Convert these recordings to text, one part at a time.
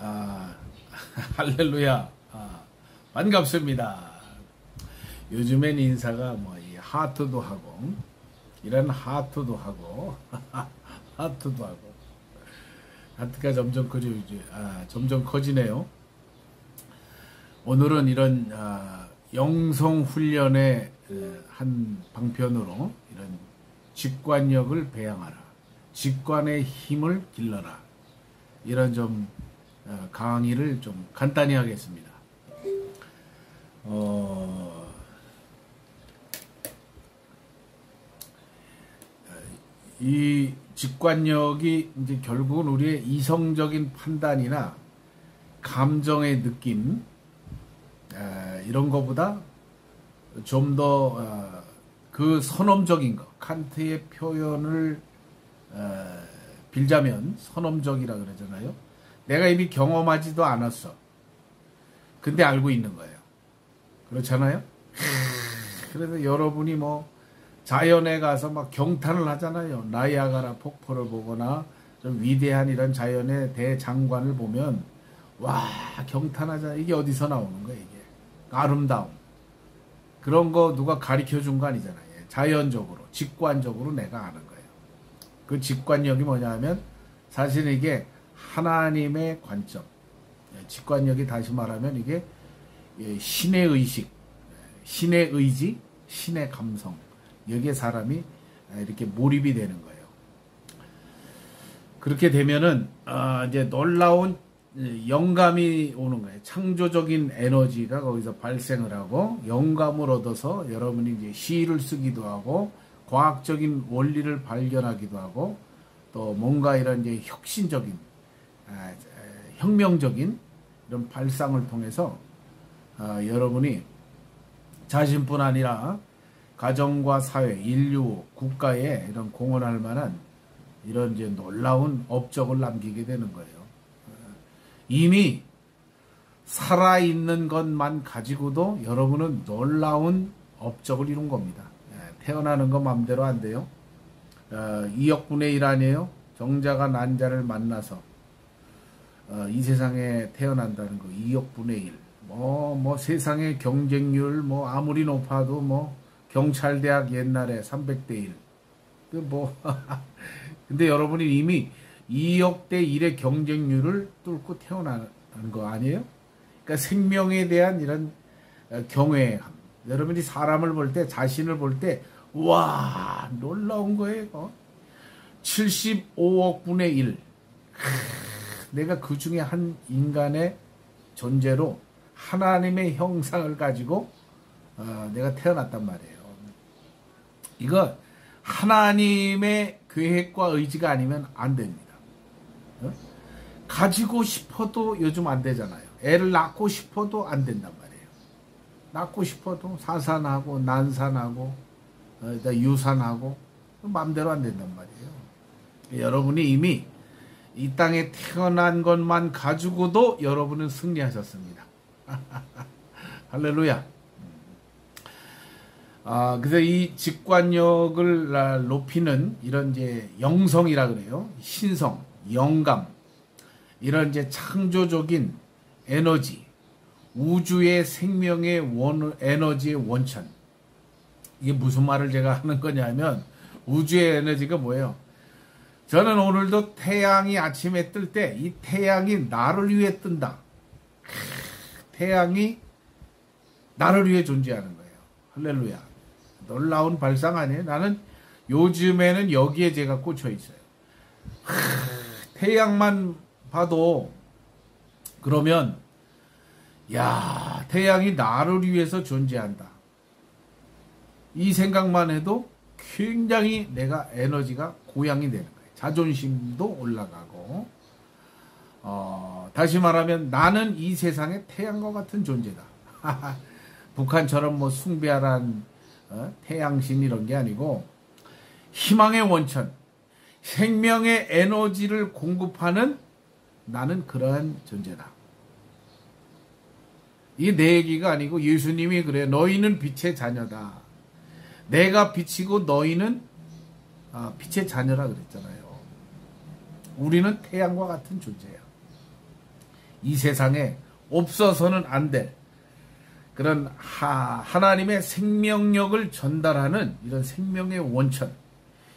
아, 할렐루야. 반갑습니다. 요즘엔 인사가 뭐 이 하트도 하고 이런 하트도 하고 하트도 하고 하트가 점점 점점 커지네요. 오늘은 이런 영성 훈련의 한 방편으로 이런 직관력을 배양하라, 직관의 힘을 길러라, 이런 좀 강의를 좀 간단히 하겠습니다. 이 직관력이 이제 결국은 우리의 이성적인 판단이나 감정의 느낌, 이런 거보다 좀 더 그 선험적인 거, 칸트의 표현을 빌자면 선험적이라 그러잖아요. 내가 이미 경험하지도 않았어. 근데 알고 있는 거예요. 그렇잖아요. 그래서 여러분이 뭐 자연에 가서 막 경탄을 하잖아요. 나이아가라 폭포를 보거나 좀 위대한 이런 자연의 대장관을 보면 와, 경탄하잖아. 이게 어디서 나오는 거야, 이게. 아름다움. 그런 거 누가 가르쳐 준 거 아니잖아요. 자연적으로, 직관적으로 내가 아는 거예요. 그 직관력이 뭐냐 하면 사실 이게 하나님의 관점. 직관력이 다시 말하면 이게 신의 의식, 신의 의지, 신의 감성. 여기에 사람이 이렇게 몰입이 되는 거예요. 그렇게 되면은 이제 놀라운 영감이 오는 거예요. 창조적인 에너지가 거기서 발생을 하고 영감을 얻어서 여러분이 이제 시를 쓰기도 하고 과학적인 원리를 발견하기도 하고 또 뭔가 이런 이제 혁신적인 혁명적인 이런 발상을 통해서 여러분이 자신뿐 아니라 가정과 사회, 인류, 국가에 이런 공헌할 만한 이런 이제 놀라운 업적을 남기게 되는 거예요. 이미 살아있는 것만 가지고도 여러분은 놀라운 업적을 이룬 겁니다. 태어나는 거 마음대로 안 돼요. 2억분의 1 아니에요? 정자가 난자를 만나서 이 세상에 태어난다는 거 2억분의 1. 뭐 세상의 경쟁률 뭐 아무리 높아도 뭐 경찰대학 옛날에 300대 1. 근데 여러분이 이미 2억 대 1의 경쟁률을 뚫고 태어나는 거 아니에요? 그러니까 생명에 대한 이런 경외함. 여러분이 사람을 볼 때, 자신을 볼 때, 와, 놀라운 거예요. 75억 분의 1. 내가 그 중에 한 인간의 존재로 하나님의 형상을 가지고 내가 태어났단 말이에요. 이거 하나님의 계획과 의지가 아니면 안 됩니다. 가지고 싶어도 요즘 안 되잖아요. 애를 낳고 싶어도 안 된단 말이에요. 낳고 싶어도 사산하고 난산하고 유산하고 마음대로 안 된단 말이에요. 여러분이 이미 이 땅에 태어난 것만 가지고도 여러분은 승리하셨습니다. 할렐루야. 그래서 이 직관력을 높이는 이런 이제 영성이라 그래요. 신성, 영감, 이런 이제 창조적인 에너지, 우주의 생명의 에너지의 원천. 이게 무슨 말을 제가 하는 거냐면 우주의 에너지가 뭐예요? 저는 오늘도 태양이 아침에 뜰 때 이 태양이 나를 위해 뜬다. 태양이 나를 위해 존재하는 거예요. 할렐루야. 놀라운 발상 아니에요? 나는 요즘에는 여기에 제가 꽂혀 있어요. 태양만 봐도 그러면 야, 태양이 나를 위해서 존재한다. 이 생각만 해도 굉장히 내가 에너지가 고양이 되는 거예요. 자존심도 올라가고 다시 말하면 나는 이 세상의 태양과 같은 존재다. 북한처럼 뭐 숭배하란 태양신 이런 게 아니고 희망의 원천, 생명의 에너지를 공급하는 나는 그러한 존재다. 이게 내 얘기가 아니고 예수님이 그래요. 너희는 빛의 자녀다. 내가 빛이고 너희는 빛의 자녀라 그랬잖아요. 우리는 태양과 같은 존재야. 이 세상에 없어서는 안 될 그런 하나님의 생명력을 전달하는 이런 생명의 원천,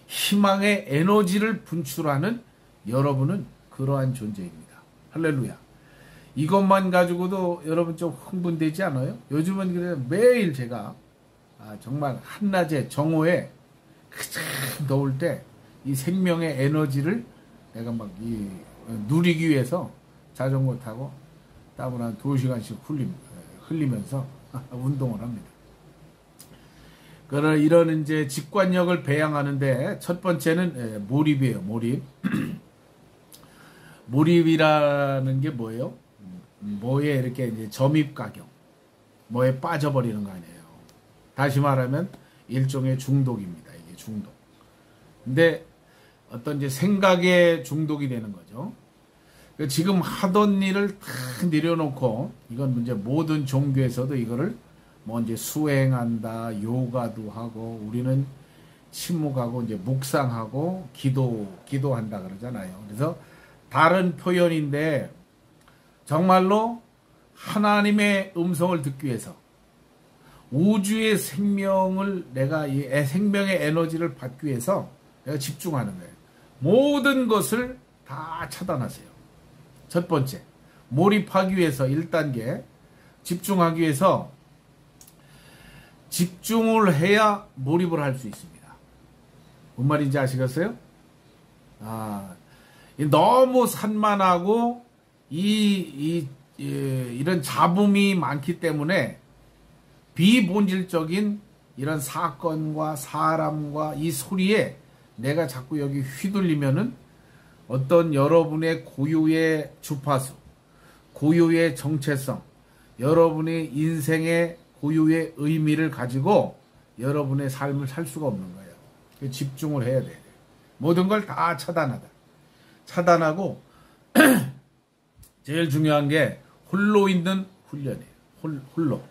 희망의 에너지를 분출하는 여러분은 그러한 존재입니다. 할렐루야. 이것만 가지고도 여러분 좀 흥분되지 않아요? 요즘은 그래 매일 제가 정말 한낮에 정오에 가장 더울 때 이 생명의 에너지를 내가 막 누리기 위해서 자전거 타고 땀을 한 2시간씩 흘리면서 운동을 합니다. 그러나 이런 이제 직관력을 배양하는데 첫 번째는 몰입이에요. 몰입. 몰입이라는 게 뭐예요? 뭐에 이렇게 이제 점입가경, 뭐에 빠져버리는 거 아니에요. 다시 말하면 일종의 중독입니다. 이게 중독. 근데 어떤 이제 생각에 중독이 되는 거죠. 지금 하던 일을 다 내려놓고, 이건 이제 모든 종교에서도 이거를 뭐 이제 수행한다, 요가도 하고, 우리는 침묵하고 이제 묵상하고 기도한다 그러잖아요. 그래서 다른 표현인데 정말로 하나님의 음성을 듣기 위해서 우주의 생명을 내가 이 생명의 에너지를 받기 위해서 내가 집중하는 거예요. 모든 것을 다 차단하세요. 첫 번째, 몰입하기 위해서 1단계 집중하기 위해서 집중을 해야 몰입을 할 수 있습니다. 뭔 말인지 아시겠어요? 너무 산만하고 이런 잡음이 많기 때문에 비본질적인 이런 사건과 사람과 이 소리에 내가 자꾸 여기 휘둘리면은 어떤 여러분의 고유의 주파수, 고유의 정체성, 여러분의 인생의 고유의 의미를 가지고 여러분의 삶을 살 수가 없는 거예요. 집중을 해야 돼요. 모든 걸 다 차단하고 제일 중요한 게 홀로 있는 훈련이에요. 홀로.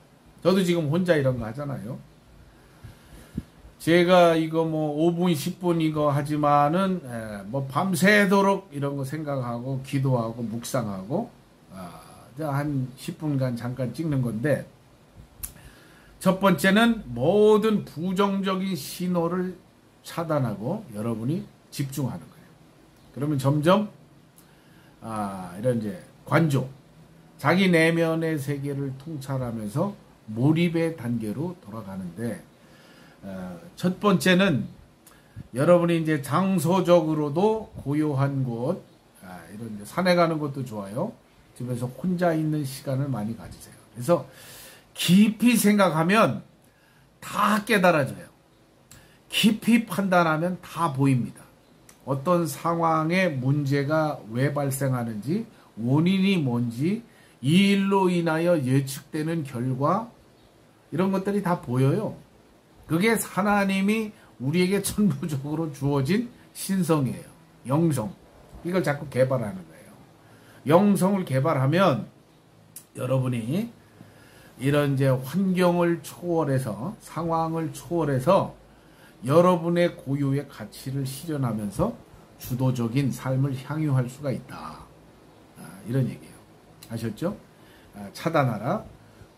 저도 지금 혼자 이런 거 하잖아요. 제가 이거 뭐 5분, 10분 이거 하지만은 뭐 밤새도록 이런 거 생각하고 기도하고 묵상하고 한 10분간 잠깐 찍는 건데 첫 번째는 모든 부정적인 신호를 차단하고 여러분이 집중하는 거예요. 그러면 점점 이런 이제 관조, 자기 내면의 세계를 통찰하면서 몰입의 단계로 돌아가는데 첫 번째는 여러분이 이제 장소적으로도 고요한 곳, 이런 이제 산에 가는 것도 좋아요. 집에서 혼자 있는 시간을 많이 가지세요. 그래서 깊이 생각하면 다 깨달아져요. 깊이 판단하면 다 보입니다. 어떤 상황의 문제가 왜 발생하는지, 원인이 뭔지, 이 일로 인하여 예측되는 결과, 이런 것들이 다 보여요. 그게 하나님이 우리에게 천부적으로 주어진 신성이에요. 영성. 이걸 자꾸 개발하는 거예요. 영성을 개발하면 여러분이 이런 이제 환경을 초월해서, 상황을 초월해서 여러분의 고유의 가치를 실현하면서 주도적인 삶을 향유할 수가 있다. 이런 얘기예요. 아셨죠? 차단하라.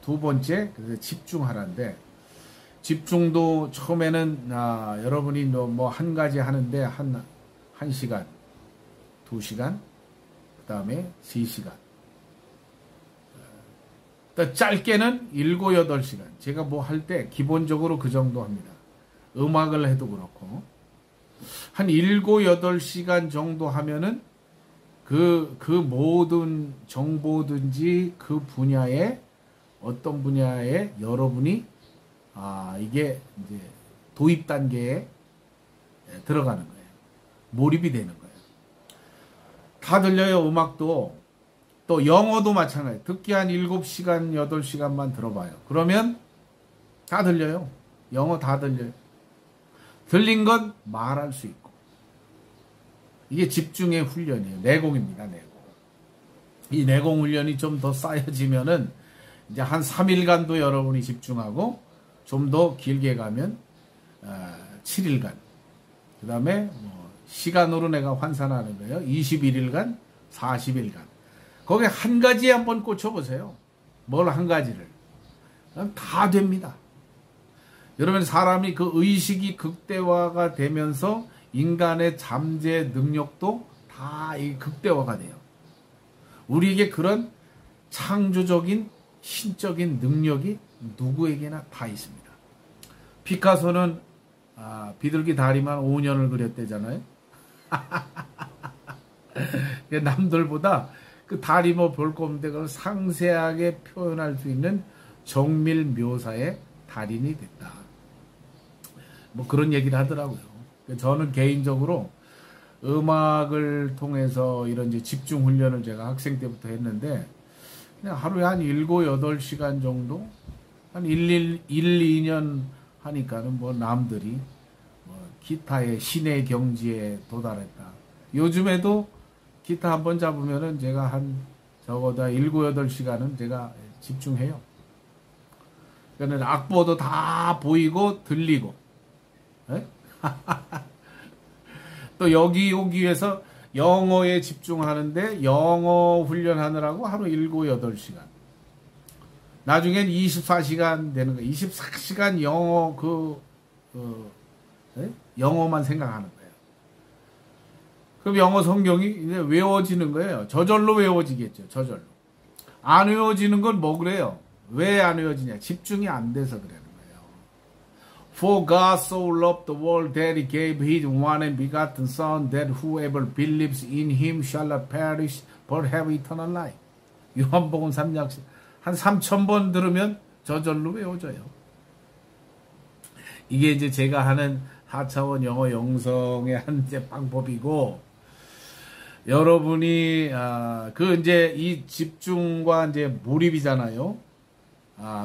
두 번째, 그래서 집중하라인데, 집중도 처음에는 여러분이 뭐 한 가지 하는데 한 시간, 2시간, 그 다음에 3시간. 또 짧게는 7, 8시간. 제가 뭐 할 때 기본적으로 그 정도 합니다. 음악을 해도 그렇고. 한 7, 8시간 정도 하면은 그 모든 정보든지 그 분야에 어떤 분야에 여러분이 이게 이제 도입 단계에 들어가는 거예요. 몰입이 되는 거예요. 다 들려요. 음악도. 또 영어도 마찬가지. 듣기 한 7시간, 8시간만 들어봐요. 그러면 다 들려요. 영어 다 들려요. 들린 건 말할 수 있고. 이게 집중의 훈련이에요. 내공입니다. 내공. 이 내공 훈련이 좀 더 쌓여지면은 이제 한 3일간도 여러분이 집중하고 좀 더 길게 가면 7일간. 그 다음에 시간으로 내가 환산하는 거예요. 21일간, 40일간. 거기 한 가지에 한번 꽂혀보세요. 뭘 한 가지를. 다 됩니다. 여러분, 사람이 그 의식이 극대화가 되면서 인간의 잠재 능력도 다 이 극대화가 돼요. 우리에게 그런 창조적인 신적인 능력이 누구에게나 다 있습니다. 피카소는 비둘기 다리만 5년을 그렸대잖아요. 남들보다 그 다리 뭐 볼 거 없는데 그걸 상세하게 표현할 수 있는 정밀 묘사의 달인이 됐다. 뭐 그런 얘기를 하더라고요. 저는 개인적으로 음악을 통해서 이런 이제 집중 훈련을 제가 학생 때부터 했는데 그냥 하루에 한 7, 8시간 정도 한 1, 2년 하니까는 뭐 남들이 뭐 기타의 신의 경지에 도달했다. 요즘에도 기타 한번 잡으면은 제가 한 적어도 7, 8시간은 제가 집중해요. 그러니까 악보도 다 보이고 들리고 또 여기 오기 위해서 영어에 집중하는데 영어 훈련하느라고 하루 7, 8시간. 나중엔 24시간 되는 거예요. 24시간 영어 영어만 생각하는 거예요. 그럼 영어 성경이 이제 외워지는 거예요. 저절로 외워지겠죠. 저절로. 안 외워지는 건 뭐 그래요? 왜 안 외워지냐? 집중이 안 돼서 그러는 거예요. For God so loved the world that he gave his one and begotten Son, that whoever believes in him shall not perish but have eternal life. 요한복음 3장 한 3,000번 들으면 저절로 외워져요. 이게 이제 제가 하는 하차원 영어 영성의 한 이제 방법이고, 여러분이 그 이제 이 집중과 이제 몰입이잖아요.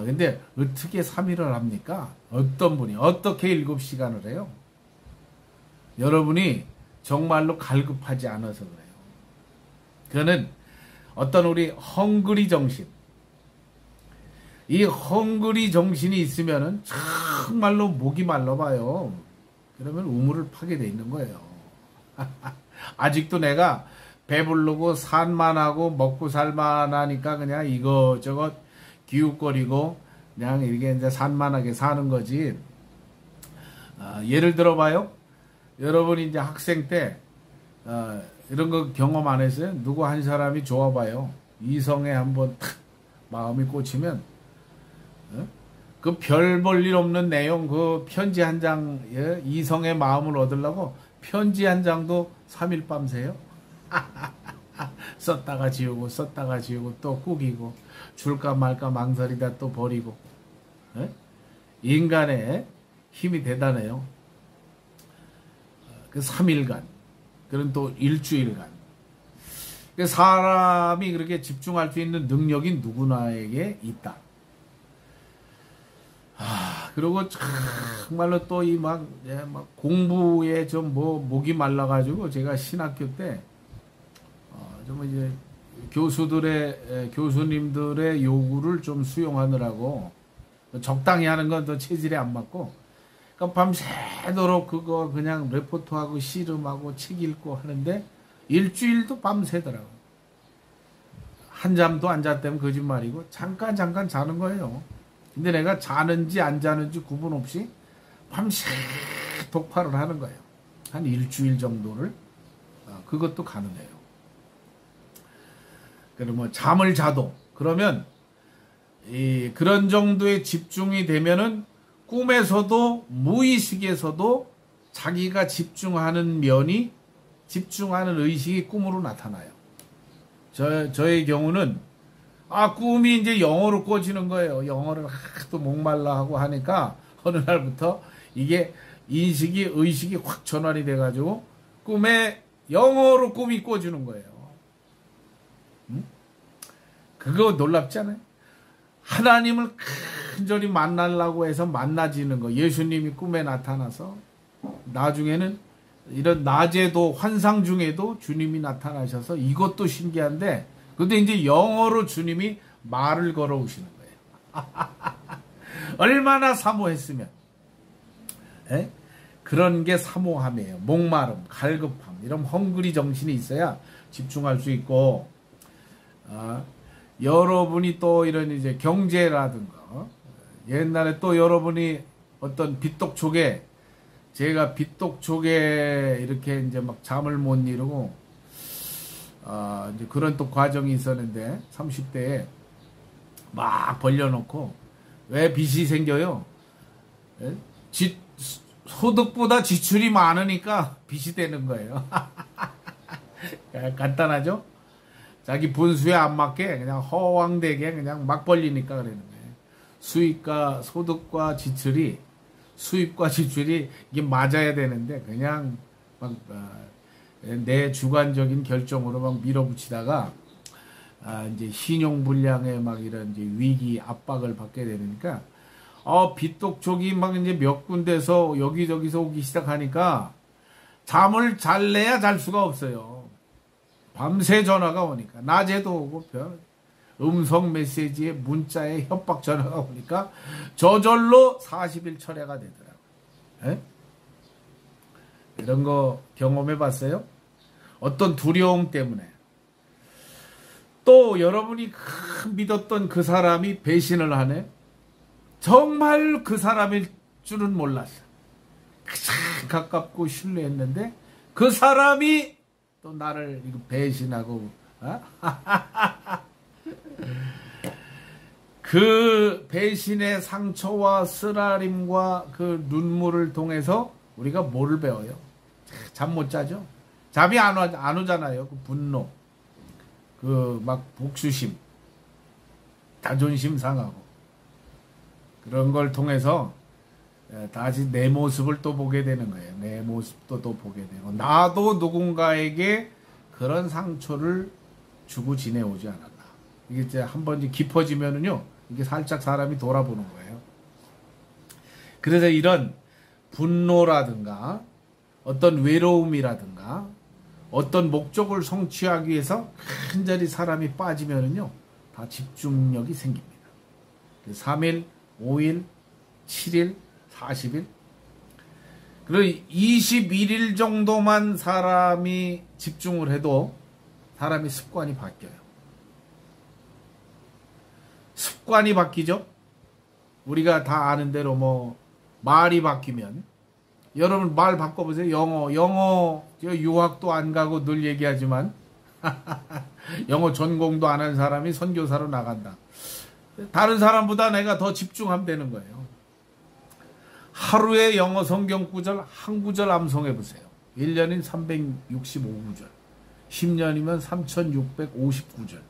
근데 어떻게 3일을 합니까? 어떤 분이 어떻게 7시간을 해요? 여러분이 정말로 갈급하지 않아서 그래요. 그거는 어떤 우리 헝그리 정신, 이 헝그리 정신이 있으면은 정말로 목이 말라봐요. 그러면 우물을 파게 돼 있는 거예요. 아직도 내가 배부르고 산만하고 먹고 살만하니까 그냥 이것저것 기웃거리고 그냥 이렇게 이제 산만하게 사는 거지. 예를 들어봐요. 여러분이 이제 학생 때 이런 거 경험 안 했어요? 누구 한 사람이 좋아봐요. 이성에 한번 탁 마음이 꽂히면 그 별 볼 일 없는 내용 그 편지 한 장, 이성의 마음을 얻으려고 편지 한 장도 3일 밤새요. 썼다가 지우고 썼다가 지우고 또 꾸기고 줄까 말까 망설이다 또 버리고. 인간의 힘이 대단해요. 그 3일간, 그런 또 일주일간. 사람이 그렇게 집중할 수 있는 능력이 누구나에게 있다. 그리고 정말로 또 이 막 공부에 좀 목이 말라가지고 제가 신학교 때 좀 이제 교수님들의 요구를 좀 수용하느라고 적당히 하는 건 또 체질에 안 맞고, 그러니까 밤새도록 그거 그냥 레포트하고 씨름하고 책 읽고 하는데 일주일도 밤새더라고. 한잠도 안 잤다면 거짓말이고 잠깐 자는 거예요. 근데 내가 자는지 안 자는지 구분 없이 밤새 독파를 하는 거예요. 한 일주일 정도를. 그것도 가능해요. 그러면 잠을 자도 그러면 그런 정도의 집중이 되면은 꿈에서도 무의식에서도 자기가 집중하는 면이, 집중하는 의식이 꿈으로 나타나요. 저의 경우는 꿈이 이제 영어로 꽂히는 거예요. 영어를 하도 목말라 하고 하니까 어느 날부터 이게 인식이, 의식이 확 전환이 돼가지고 꿈에 영어로 꿈이 꽂히는 거예요. 그거 놀랍지 않아요? 하나님을 간절히 만나려고 해서 만나지는 거. 예수님이 꿈에 나타나서 나중에는 이런 낮에도 환상 중에도 주님이 나타나셔서 이것도 신기한데, 근데 이제 영어로 주님이 말을 걸어오시는 거예요. 얼마나 사모했으면. 그런 게 사모함이에요. 목마름, 갈급함, 이런 헝그리 정신이 있어야 집중할 수 있고, 아, 여러분이 또 이런 이제 경제라든가, 옛날에 또 여러분이 어떤 빚독촉에, 제가 빚독촉에 이렇게 이제 막 잠을 못 이루고, 이제 그런 또 과정이 있었는데, 30대에 막 벌려놓고, 왜 빚이 생겨요? 예? 소득보다 지출이 많으니까 빚이 되는 거예요. 간단하죠? 자기 분수에 안 맞게 그냥 허황되게 그냥 막 벌리니까 그러는 거예요. 소득과 지출이, 수입과 지출이 이게 맞아야 되는데 그냥 막 내 주관적인 결정으로 막 밀어붙이다가 이제 신용불량에 막 이런 이제 위기 압박을 받게 되니까 빚독촉이 막 이제 몇 군데서 여기저기서 오기 시작하니까 잠을 잘래야 잘 수가 없어요. 밤새 전화가 오니까, 낮에도 오고, 음성 메시지에 문자에 협박 전화가 오니까 저절로 40일 철회가 되더라고요. 에? 이런 거 경험해 봤어요? 어떤 두려움 때문에. 또 여러분이 믿었던 그 사람이 배신을 하네? 정말 그 사람일 줄은 몰랐어. 가장 가깝고 신뢰했는데 그 사람이 또 나를 배신하고 그 배신의 상처와 쓰라림과 그 눈물을 통해서 우리가 뭐를 배워요? 잠 못 자죠? 잠이 안 오잖아요. 그 분노, 그 막 복수심, 자존심 상하고 그런 걸 통해서 다시 내 모습을 또 보게 되는 거예요. 내 모습도 또 보게 되고, 나도 누군가에게 그런 상처를 주고 지내오지 않았나. 이게 이제 한번 깊어지면은요, 이게 살짝 사람이 돌아보는 거예요. 그래서 이런 분노라든가, 어떤 외로움이라든가, 어떤 목적을 성취하기 위해서 간절히 사람이 빠지면은요, 다 집중력이 생깁니다. 3일, 5일, 7일, 40일. 그리고 21일 정도만 사람이 집중을 해도 사람이 습관이 바뀌어요. 습관이 바뀌죠? 우리가 다 아는 대로 뭐 말이 바뀌면, 여러분 말 바꿔보세요. 영어 유학도 안 가고 늘 얘기하지만 영어 전공도 안 한 사람이 선교사로 나간다. 다른 사람보다 내가 더 집중하면 되는 거예요. 하루에 영어 성경 구절 한 구절 암송해 보세요. 1년인 365구절. 10년이면 3659절.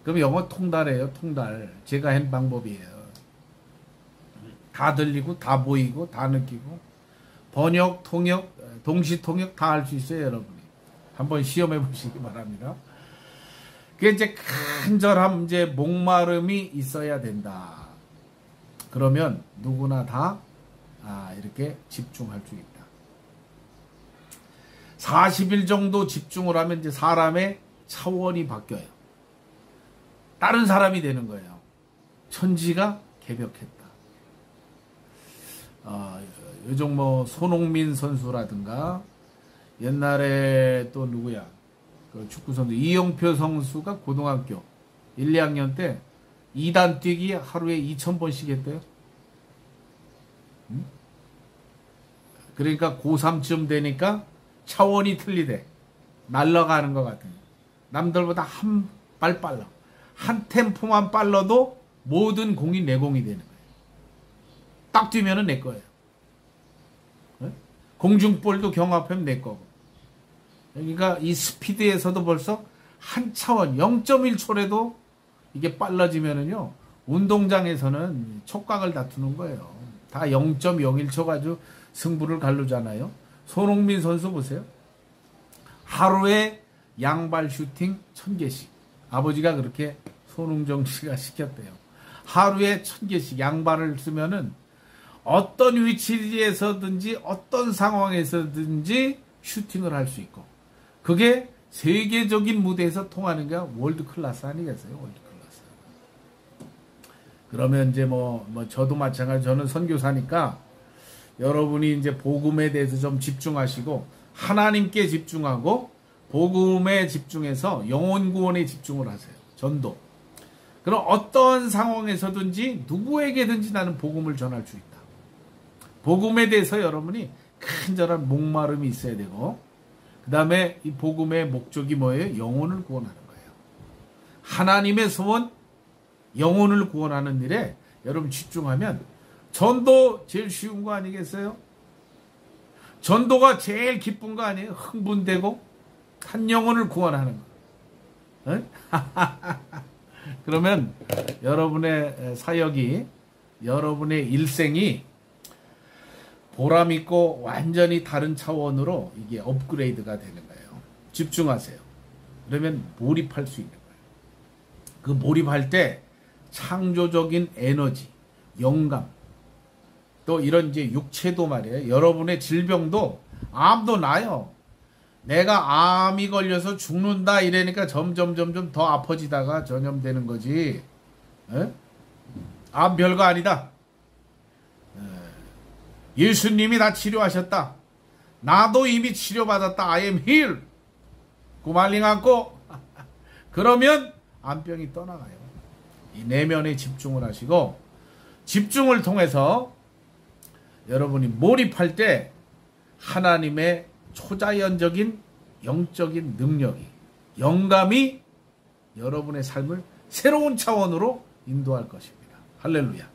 그럼 영어 통달이에요. 통달. 제가 한 방법이에요. 다 들리고 다 보이고 다 느끼고 번역, 통역, 동시 통역 다 할 수 있어요, 여러분이. 한번 시험해 보시기 바랍니다. 그게 이제 간절함, 이제 목마름이 있어야 된다. 그러면 누구나 다 이렇게 집중할 수 있다. 40일 정도 집중을 하면 이제 사람의 차원이 바뀌어요. 다른 사람이 되는 거예요. 천지가 개벽했다. 요즘 뭐 손흥민 선수라든가, 옛날에 또 누구야, 그 축구 선수 이영표 선수가 고등학교 1, 2학년 때 2단 뛰기 하루에 2,000번씩 했대요. 그러니까 고3쯤 되니까 차원이 틀리대. 날아가는 것 같은. 남들보다 한 발 빨라. 한 템포만 빨라도 모든 공이 내 공이 되는 거예요. 딱 뛰면은 내 거예요. 공중볼도 경합하면 내 거고. 그러니까 이 스피드에서도 벌써 한 차원 0.1초라도 이게 빨라지면은요, 운동장에서는 촉각을 다투는 거예요. 다 0.01초 가지고 승부를 가르잖아요. 손흥민 선수 보세요. 하루에 양발 슈팅 1000개씩. 아버지가 그렇게 손흥정 씨가 시켰대요. 하루에 1000개씩 양발을 쓰면은 어떤 위치에서든지 어떤 상황에서든지 슈팅을 할 수 있고, 그게 세계적인 무대에서 통하는 게 월드 클래스 아니겠어요? 월드 클래스. 그러면 이제 뭐 저도 마찬가지, 저는 선교사니까 여러분이 이제 복음에 대해서 좀 집중하시고, 하나님께 집중하고 복음에 집중해서 영혼 구원에 집중을 하세요. 전도. 그럼 어떤 상황에서든지 누구에게든지 나는 복음을 전할 수 있다. 복음에 대해서 여러분이 간절한 목마름이 있어야 되고, 그 다음에 이 복음의 목적이 뭐예요? 영혼을 구원하는 거예요. 하나님의 소원, 영혼을 구원하는 일에 여러분 집중하면 전도 제일 쉬운 거 아니겠어요? 전도가 제일 기쁜 거 아니에요? 흥분되고 한 영혼을 구원하는 거. 에? 그러면 여러분의 사역이, 여러분의 일생이 보람있고 완전히 다른 차원으로 이게 업그레이드가 되는 거예요. 집중하세요. 그러면 몰입할 수 있는 거예요. 그 몰입할 때 창조적인 에너지, 영감, 또 이런 이제 육체도 말이에요. 여러분의 질병도, 암도 나요. 내가 암이 걸려서 죽는다 이러니까 점점 더 아파지다가 전염되는 거지. 에? 암 별거 아니다. 예수님이 다 치료하셨다. 나도 이미 치료받았다. I am healed. 구말링 않고 그러면 암병이 떠나가요. 이 내면에 집중을 하시고, 집중을 통해서 여러분이 몰입할 때 하나님의 초자연적인 영적인 능력이, 영감이 여러분의 삶을 새로운 차원으로 인도할 것입니다. 할렐루야.